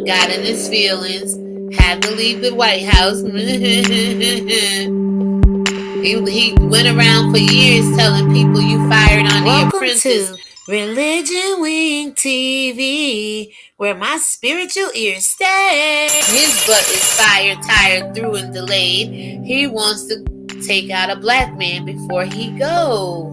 Trump got in his feelings, had to leave the White House. He went around for years telling people you fired on the apprentice. To ReligionWinked TV, where my spiritual ears stay. His butt is fired, tired, through, and delayed. He wants to take out a black man before he go.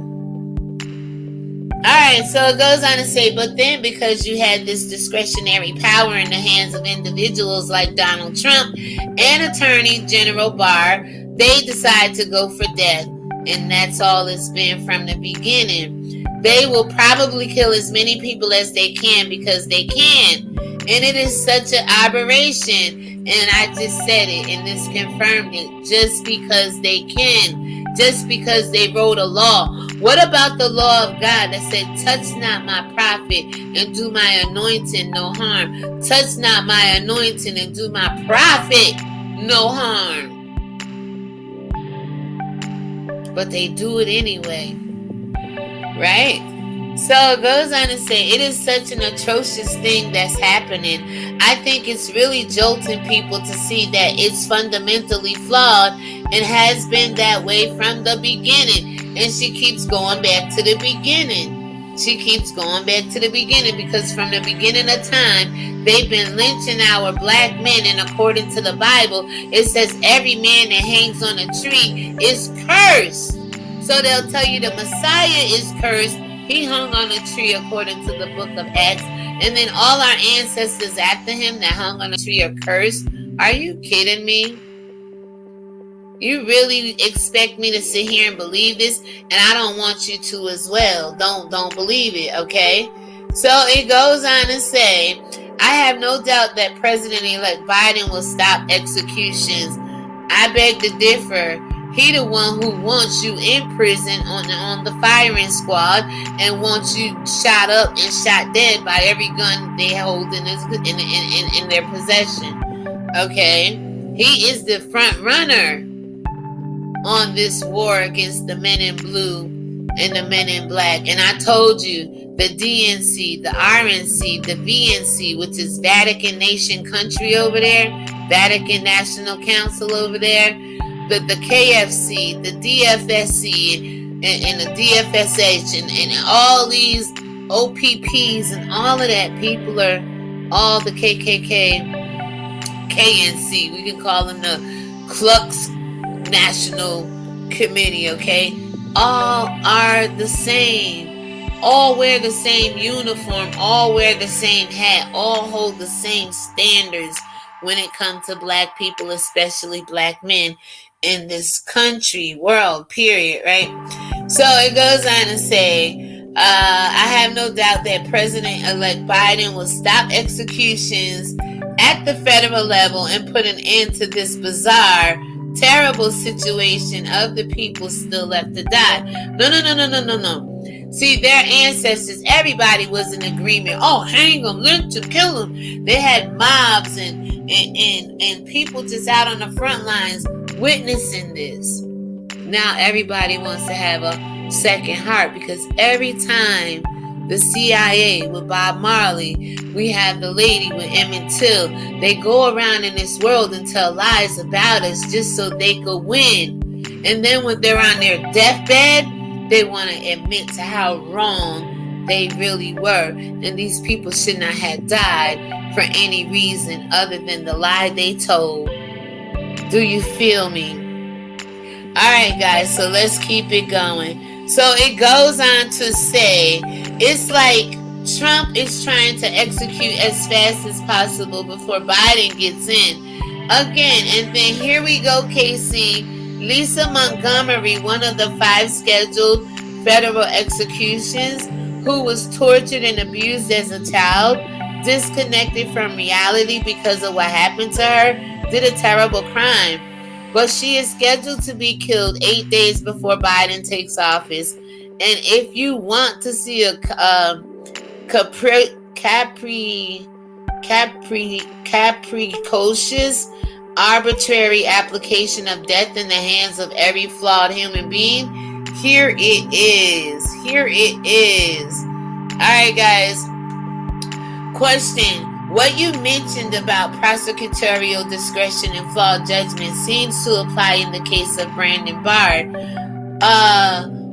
Alright, so it goes on to say, but then because you had this discretionary power in the hands of individuals like Donald Trump and Attorney General Barr, they decide to go for death. And that's all it's been from the beginning. They will probably kill as many people as they can because they can. And it is such an aberration. And I just said it, and this confirmed it. Just because they can. Just because they wrote a law. What about the law of God that said, touch not my prophet and do my anointing no harm? Touch not my anointing and do my prophet no harm. But they do it anyway. Right? So it goes on to say, it is such an atrocious thing that's happening. I think it's really jolting people to see that it's fundamentally flawed and has been that way from the beginning. And she keeps going back to the beginning. She keeps going back to the beginning because from the beginning of time, they've been lynching our black men. And according to the Bible, it says every man that hangs on a tree is cursed. So they'll tell you the Messiah is cursed. He hung on a tree according to the book of Acts. And then all our ancestors after him that hung on a tree are cursed. Are you kidding me? You really expect me to sit here and believe this? And I don't want you to as well. Don't believe it, okay? So it goes on to say, I have no doubt that President-elect Biden will stop executions. I beg to differ. He the one who wants you in prison on the firing squad and wants you shot up and shot dead by every gun they hold in their possession. Okay? He is the front runner on this war against the men in blue and the men in black. And I told you, the DNC, the RNC, the VNC, which is Vatican Nation Country over there, Vatican National Council over there, the KFC, the DFSC, and the DFSH, and all these OPPs and all of that, people are all the KKK, KNC, we can call them the Klux National Committee, okay? All are the same. All wear the same uniform, all wear the same hat, all hold the same standards when it comes to black people, especially black men in this country, world, period, right? So it goes on to say, I have no doubt that President-elect Biden will stop executions at the federal level and put an end to this bizarre, terrible situation of the people still left to die. No. See, their ancestors, everybody was in agreement. Oh, hang them, lynch them, kill them. They had mobs and people just out on the front lines witnessing this. Now everybody wants to have a second heart because every time the CIA with Bob Marley, we have the lady with Emmett Till, they go around in this world and tell lies about us just so they could win. And then when they're on their deathbed, they want to admit to how wrong they really were. And these people should not have died for any reason other than the lie they told. Do you feel me? Alright guys, so let's keep it going. So it goes on to say, it's like Trump is trying to execute as fast as possible before Biden gets in. Again, and then here we go, Casey. Lisa Montgomery, one of the 5 scheduled federal executions, who was tortured and abused as a child, disconnected from reality because of what happened to her, did a terrible crime. But she is scheduled to be killed 8 days before Biden takes office. And if you want to see a capricious, arbitrary application of death in the hands of every flawed human being, here it is. All right, guys. Question: What you mentioned about prosecutorial discretion and flawed judgment seems to apply in the case of Brandon Bard.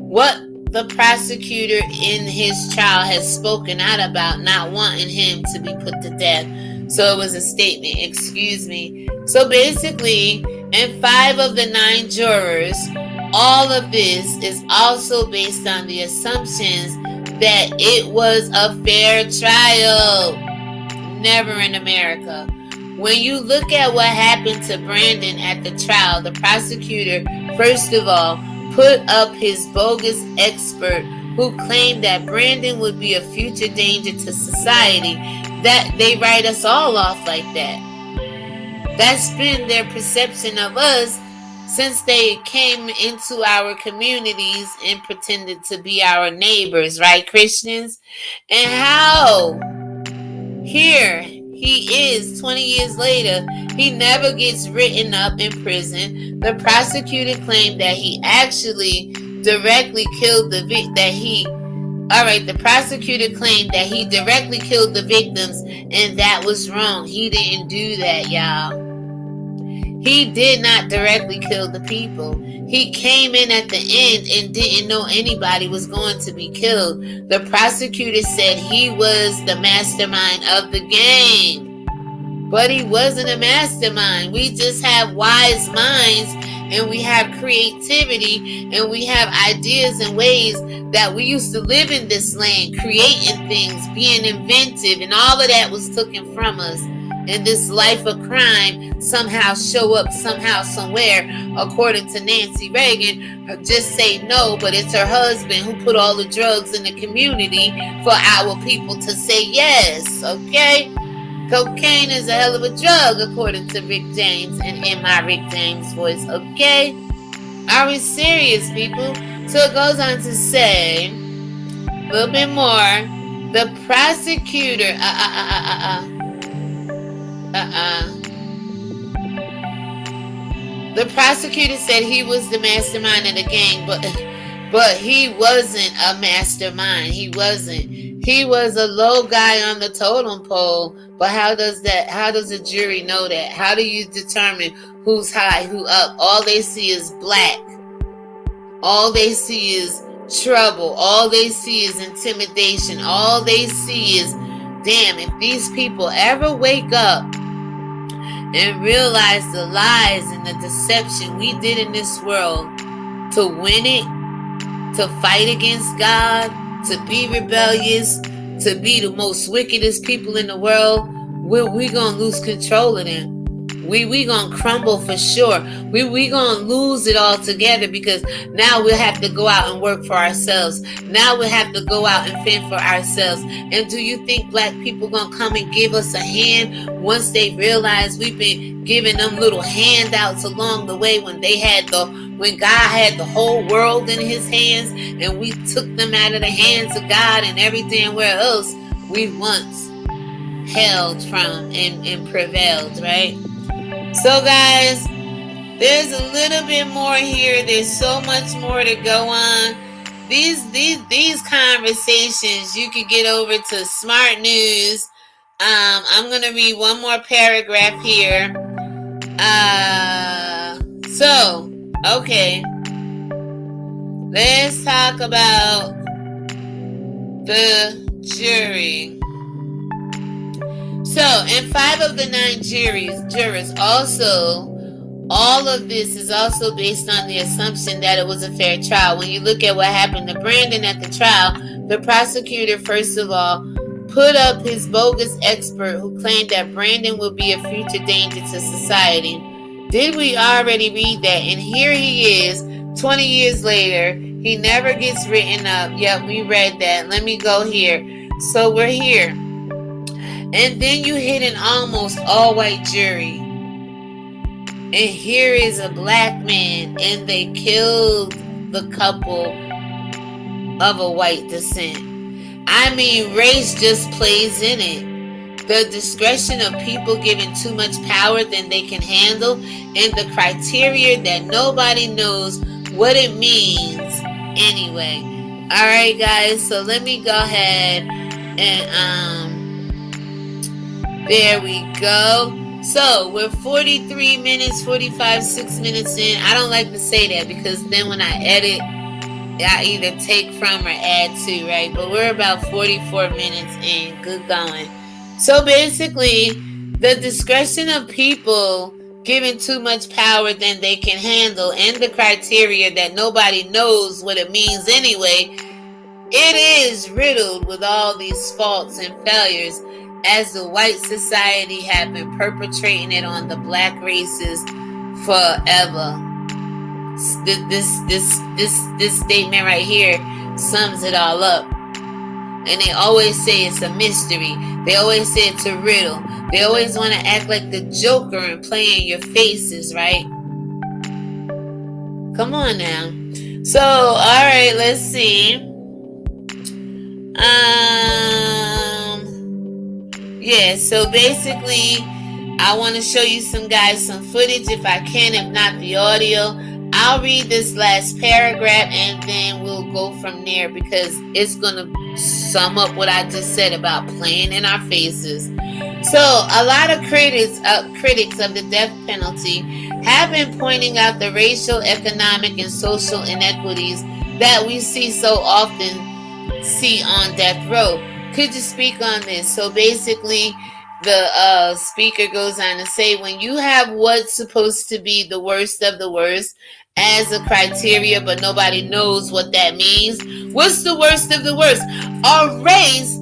What the prosecutor in his trial has spoken out about not wanting him to be put to death. So it was a statement, excuse me. So basically, in 5 of the 9 jurors, all of this is also based on the assumptions that it was a fair trial. Never in America. When you look at what happened to Brandon at the trial, the prosecutor, first of all, put up his bogus expert who claimed that Brandon would be a future danger to society. That they write us all off like that. That's been their perception of us since they came into our communities and pretended to be our neighbors, right, Christians? And how? Here he is 20 years later. He never gets written up in prison. The prosecutor claimed that he actually directly killed the the prosecutor claimed that he directly killed the victims, and that was wrong. He didn't do that, y'all. He did not directly kill the people. He came in at the end and didn't know anybody was going to be killed. The prosecutor said he was the mastermind of the game. But he wasn't a mastermind. We just have wise minds, and we have creativity, and we have ideas and ways that we used to live in this land, creating things, being inventive, and all of that was taken from us. And this life of crime somehow show up somehow somewhere, according to Nancy Reagan. Just say no, but it's her husband who put all the drugs in the community for our people to say yes, okay? Cocaine is a hell of a drug, according to Rick James, and in my Rick James voice, okay? Are we serious, people? So it goes on to say a little bit more. The prosecutor, the prosecutor said he was the mastermind of the gang, but he wasn't a mastermind. He wasn't. He was a low guy on the totem pole. But how does a jury know that? How do you determine who's high, who up? All they see is black. All they see is trouble. All they see is intimidation. All they see is, damn, if these people ever wake up and realize the lies and the deception we did in this world to win it, to fight against God, to be rebellious, to be the most wickedest people in the world, we gonna lose control of them. We gonna crumble for sure. We gonna lose it all together, because now we'll have to go out and work for ourselves. Now we'll have to go out and fend for ourselves. And do you think black people gonna come and give us a hand once they realize we've been giving them little handouts along the way when God had the whole world in his hands, and we took them out of the hands of God and everything where else we once held from and prevailed, right? So guys, there's a little bit more here. There's so much more to go on. These conversations you could get over to Smart News. I'm gonna read one more paragraph here. Okay. Let's talk about the jury. So, in 5 of the 9 jurors also, all of this is also based on the assumption that it was a fair trial. When you look at what happened to Brandon at the trial, the prosecutor, first of all, put up his bogus expert who claimed that Brandon would be a future danger to society. Did we already read that? And here he is, 20 years later. He never gets written up. Yep, we read that. Let me go here. So we're here. And then you hit an almost all-white jury. And here is a black man, and they killed the couple of a white descent. I mean, race just plays in it. The discretion of people given too much power than they can handle, and the criteria that nobody knows what it means anyway. Alright guys, so let me go ahead and There we go. So we're 43 minutes, 45, 6 minutes in. I don't like to say that because then when I edit, I either take from or add to, right? But we're about 44 minutes in. Good going. So basically, the discretion of people giving too much power than they can handle, and the criteria that nobody knows what it means anyway, it is riddled with all these faults and failures, as the white society have been perpetrating it on the black races forever. This statement right here sums it all up. And they always say it's a mystery. They always say it's a riddle. They always want to act like the Joker and play in your faces, right? Come on now. So, alright, let's see. Yeah, so basically, I want to show you some footage if I can, if not the audio. I'll read this last paragraph and then we'll go from there because it's going to sum up what I just said about playing in our faces. So, a lot of critics of the death penalty have been pointing out the racial, economic, and social inequities that we so often see on death row. Could you speak on this? So basically, the speaker goes on to say, when you have what's supposed to be the worst of the worst as a criteria, but nobody knows what that means. What's the worst of the worst? Our race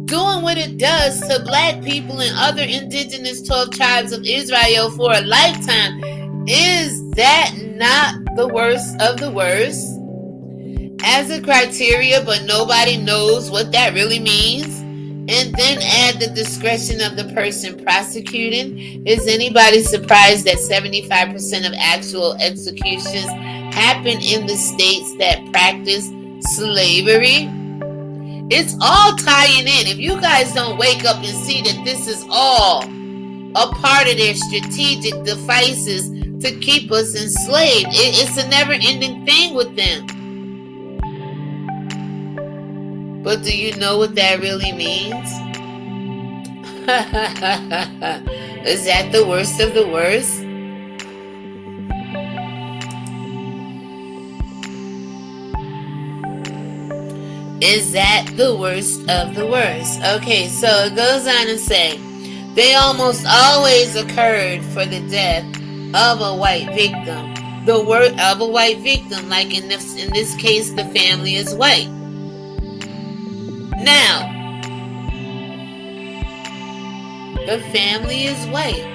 doing what it does to black people and other indigenous 12 tribes of Israel for a lifetime. Is that not the worst of the worst? As a criteria, but nobody knows what that really means. And then add the discretion of the person prosecuting. Is anybody surprised that 75% of actual executions happen in the states that practice slavery? It's all tying in. If you guys don't wake up and see that this is all a part of their strategic devices to keep us enslaved, it's a never-ending thing with them. But do you know what that really means? Is that the worst of the worst? Is that the worst of the worst? Okay, so it goes on to say, they almost always occurred for the death of a white victim. The word of a white victim, like in this case, the family is white. Now, the family is white,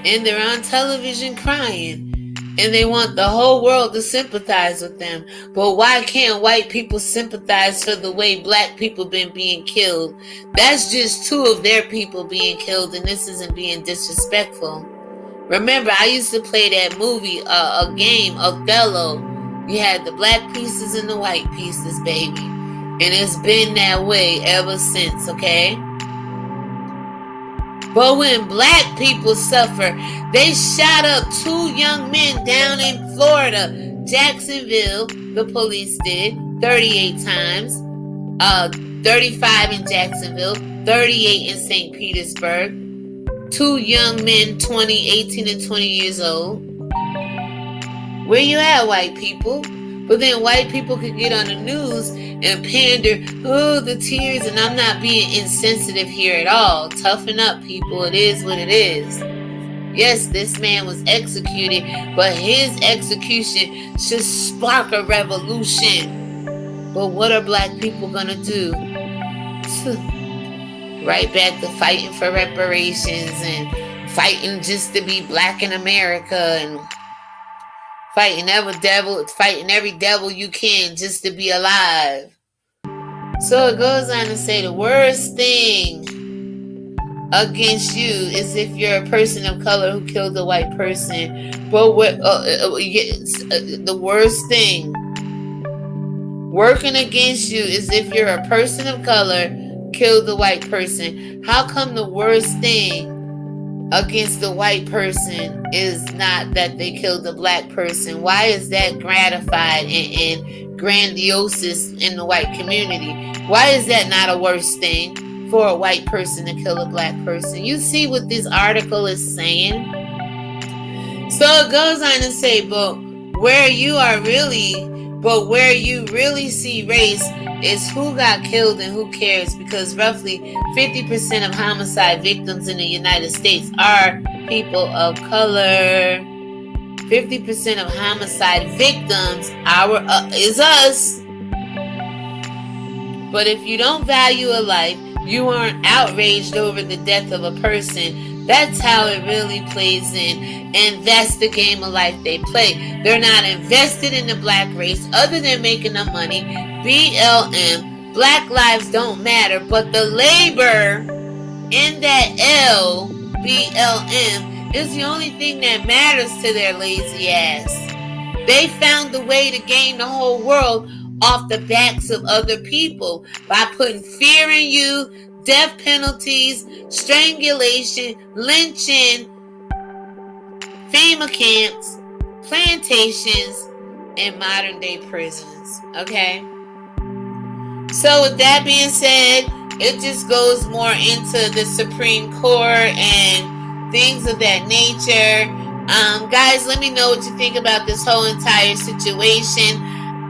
and they're on television crying, and they want the whole world to sympathize with them. But why can't white people sympathize for the way black people been being killed? That's just two of their people being killed, and this isn't being disrespectful. Remember, I used to play that movie, a game, Othello. You had the black pieces and the white pieces, baby. And it's been that way ever since, okay? But when black people suffer, they shot up 2 young men down in Florida. Jacksonville, the police did, 38 times. 35 in Jacksonville, 38 in St. Petersburg. 2 young men, 18 and 20 years old. Where you at, white people? But then white people could get on the news and pander, oh, the tears, and I'm not being insensitive here at all. Toughen up, people. It is what it is. Yes, this man was executed, but his execution should spark a revolution. But what are black people gonna do? Right back to fighting for reparations and fighting just to be black in America and fighting every devil you can just to be alive. So it goes on to say the worst thing against you is if you're a person of color who killed a white person. But the worst thing working against you is if you're a person of color killed a white person. How come the worst thing against the white person is not that they killed a black person? Why is that gratified and grandiose in the white community? Why is that not a worse thing for a white person to kill a black person. You see what this article is saying? So it goes on to say, where you really see race is who got killed and who cares, because roughly 50% of homicide victims in the United States are people of color. 50% of homicide victims is us. But if you don't value a life, you aren't outraged over the death of a person. That's how it really plays in. And that's the game of life they play. They're not invested in the black race other than making the money. BLM. Black lives don't matter. But the labor in that L, BLM, is the only thing that matters to their lazy ass. They found a way to gain the whole world off the backs of other people by putting fear in you, death penalties, strangulation, lynching, FEMA camps, plantations, and modern day prisons. Okay? So with that being said, it just goes more into the Supreme Court and things of that nature. Guys, let me know what you think about this whole entire situation.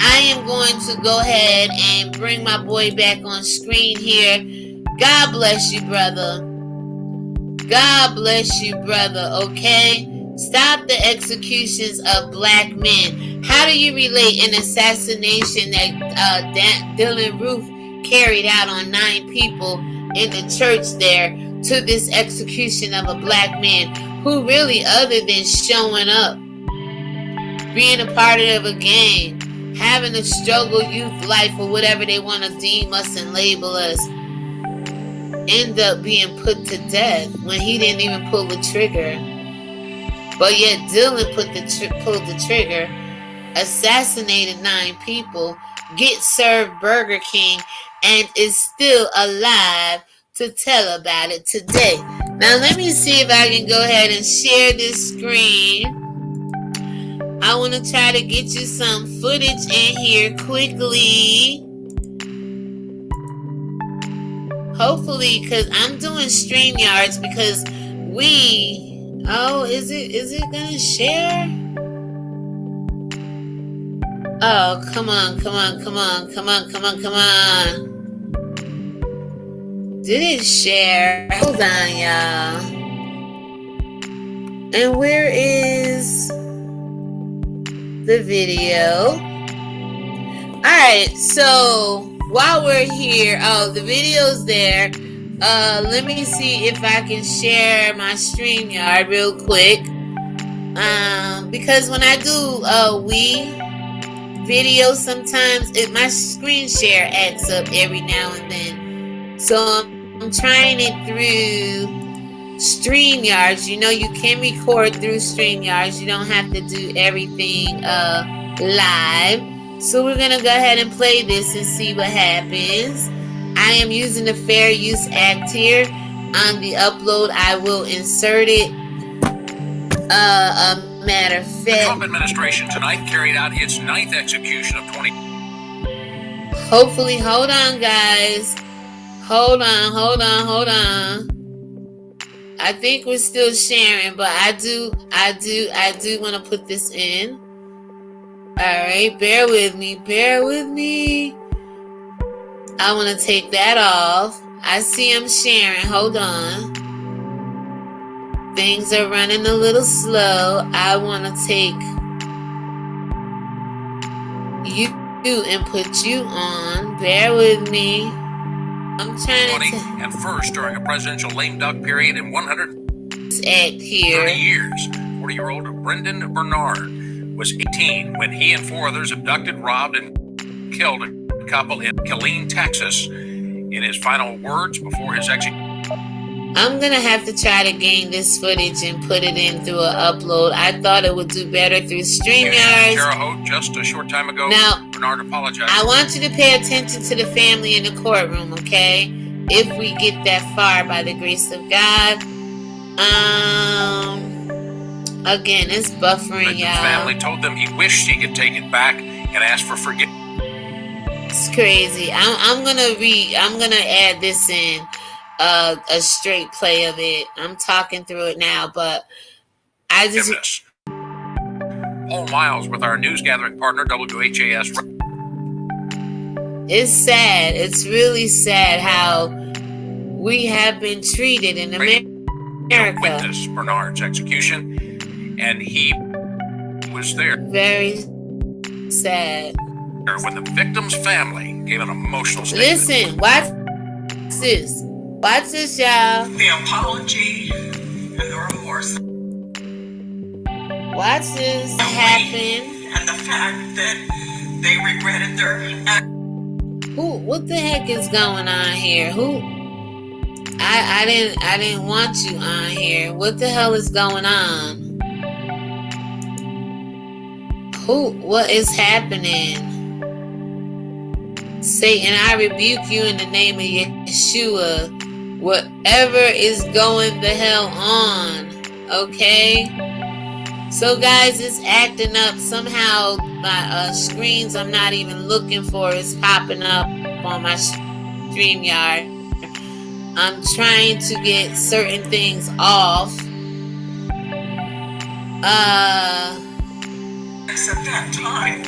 I am going to go ahead and bring my boy back on screen here. God bless you, brother. God bless you, brother, okay? Stop the executions of black men. How do you relate an assassination that Dylan Roof carried out on 9 people in the church there to this execution of a black man who really, other than showing up, being a part of a gang, having a struggle youth life or whatever they want to deem us and label us, end up being put to death when he didn't even pull the trigger? But yet Dylan pulled the trigger, assassinated 9 people, get served Burger King, and is still alive to tell about it today. Now let me see if I can go ahead and share this screen. I want to try to get you some footage in here quickly. Hopefully, because I'm doing StreamYards because is it gonna share? Oh, come on. Did it share? Hold on, y'all. And where is the video? Alright, so while we're here, the video's there. Let me see if I can share my StreamYard real quick. Because when I do videos, sometimes my screen share adds up every now and then. So I'm trying it through StreamYards. You know, you can record through StreamYards. You don't have to do everything live. So we're going to go ahead and play this and see what happens. I am using the Fair Use Act here. On the upload, I will insert it. A matter of fact, the Trump administration tonight carried out its 9th execution of 20. Hopefully, hold on, guys. Hold on. I think we're still sharing, but I do want to put this in. All right, bear with me. I want to take that off. I see I'm sharing. Hold on. Things are running a little slow. I want to take you and put you on. Bear with me. I'm trying to... And first during a presidential lame duck period in 130 years. 40-year-old Brendan Bernard was 18 when he and 4 others abducted, robbed, and killed a couple in Killeen, Texas. In his final words before his execution. I'm going to have to try to gain this footage and put it in through an upload. I thought it would do better through StreamYards. Just a short time ago, now, Bernard apologized. I want you to pay attention to the family in the courtroom, okay? If we get that far by the grace of God. Again, it's buffering, y'all. The family told them he wished he could take it back and asked for forgiveness. It's crazy. I'm gonna add this in. a straight play of it. I'm talking through it now, but I just... Paul Miles with our news gathering partner, WHAS. It's sad. It's really sad how we have been treated in America. Witness Bernard's execution, and he was there. Very sad. When the victim's family gave an emotional statement. Listen, watch this. Watch this, y'all. The apology and the remorse. Watch this happen. And the fact that they regretted their act. What the heck is going on here? I didn't want you on here. What the hell is going on? What is happening? Satan, I rebuke you in the name of Yeshua. Whatever is going the hell on, okay? So guys, it's acting up. Somehow my screens I'm not even looking for is popping up on my StreamYard. I'm trying to get certain things off. Except that time.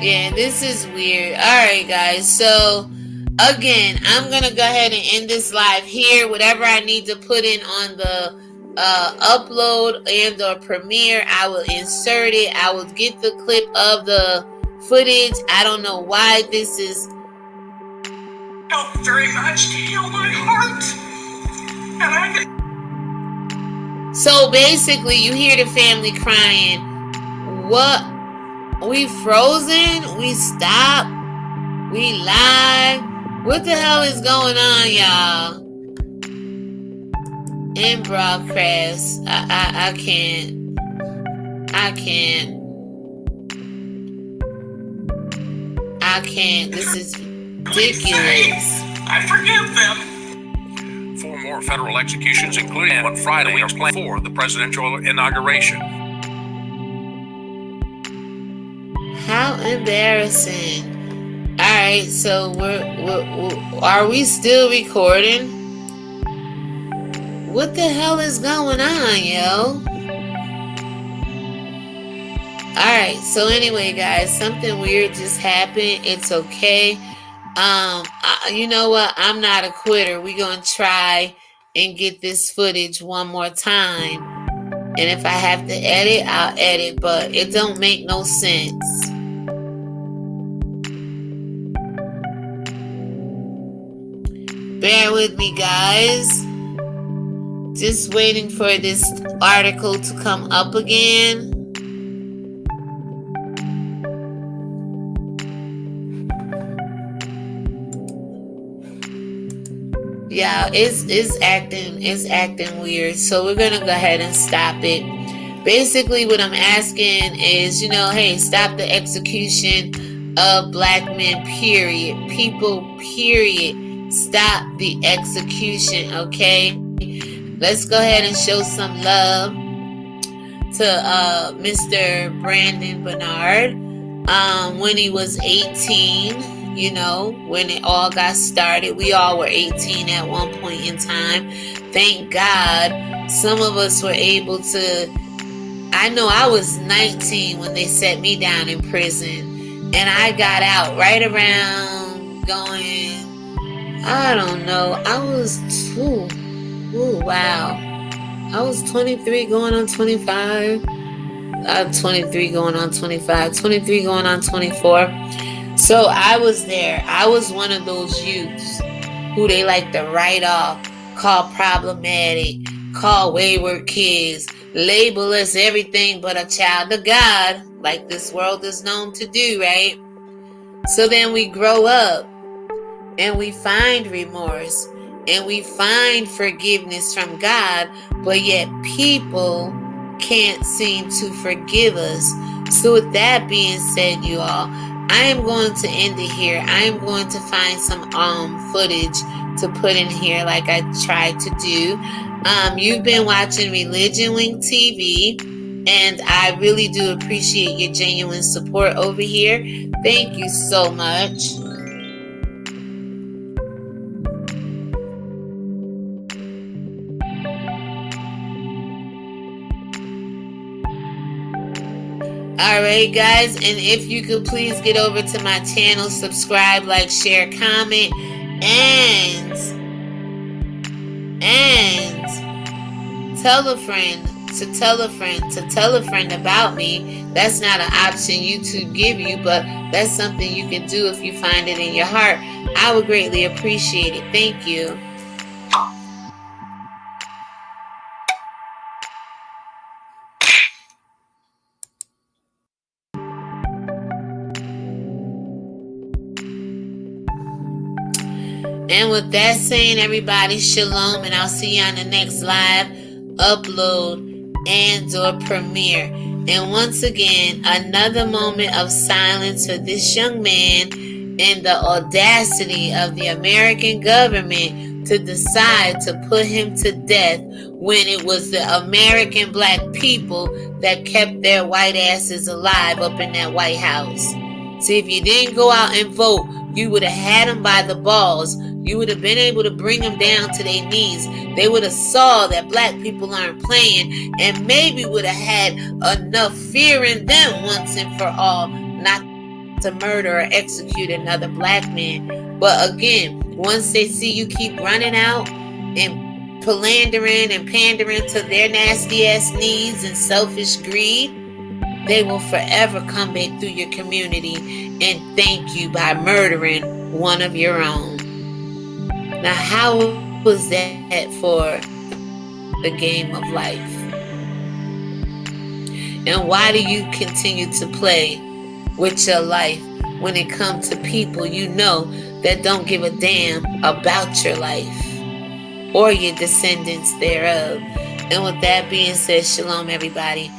Yeah, this is weird. Alright, guys. So, again, I'm going to go ahead and end this live here. Whatever I need to put in on the upload and or premiere, I will insert it. I will get the clip of the footage. I don't know why this is... helped very much to heal my heart. And So, basically, you hear the family crying. What? We frozen? We stopped? We live? What the hell is going on, y'all? In broadcast, I can't. This is ridiculous. I forgive them. 4 more federal executions, including on Friday, are planned for the presidential inauguration. How embarrassing. Alright, so are we still recording? What the hell is going on, yo? Alright, so anyway, guys, something weird just happened. It's okay. You know what? I'm not a quitter. We're going to try and get this footage one more time. And if I have to edit, I'll edit, but it don't make no sense. Bear with me, guys. Just waiting for this article to come up again. Yeah, it's acting weird. So we're gonna go ahead and stop it. Basically, what I'm asking is, hey, stop the execution of black men, period. People, period. Stop the execution, okay? Let's go ahead and show some love to Mr. Brandon Bernard. When he was 18, when it all got started. We all were 18 at one point in time. Thank God some of us were able to... I know I was 19 when they set me down in prison. And I got out right around going... I don't know. I was 23 going on 25. 23 going on 25. 23 going on 24. So I was there. I was one of those youths who they like to write off, call problematic, call wayward kids, label us everything but a child of God, like this world is known to do, right? So then we grow up and we find remorse and we find forgiveness from God, but yet people can't seem to forgive us. So with that being said, you all, I am going to end it here. I am going to find some footage to put in here like I tried to do. You've been watching ReligionWinked TV. And I really do appreciate your genuine support over here. Thank you so much. Alright, guys, and if you could please get over to my channel, subscribe, like, share, comment, and tell a friend to tell a friend to tell a friend about me. That's not an option YouTube give you, but that's something you can do if you find it in your heart. I would greatly appreciate it. Thank you. And with that saying, everybody, shalom, and I'll see you on the next live upload and or premiere. And once again, another moment of silence for this young man and the audacity of the American government to decide to put him to death when it was the American black people that kept their white asses alive up in that White House. See, if you didn't go out and vote, you would have had them by the balls. You would have been able to bring them down to their knees. They would have saw that black people aren't playing, and maybe would have had enough fear in them once and for all not to murder or execute another black man. But again, once they see you keep running out and philandering and pandering to their nasty ass needs and selfish greed, they will forever come back through your community and thank you by murdering one of your own. Now, how was that for the game of life? And why do you continue to play with your life when it comes to people you know that don't give a damn about your life or your descendants thereof? And with that being said, shalom, everybody.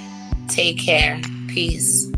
Take care. Peace.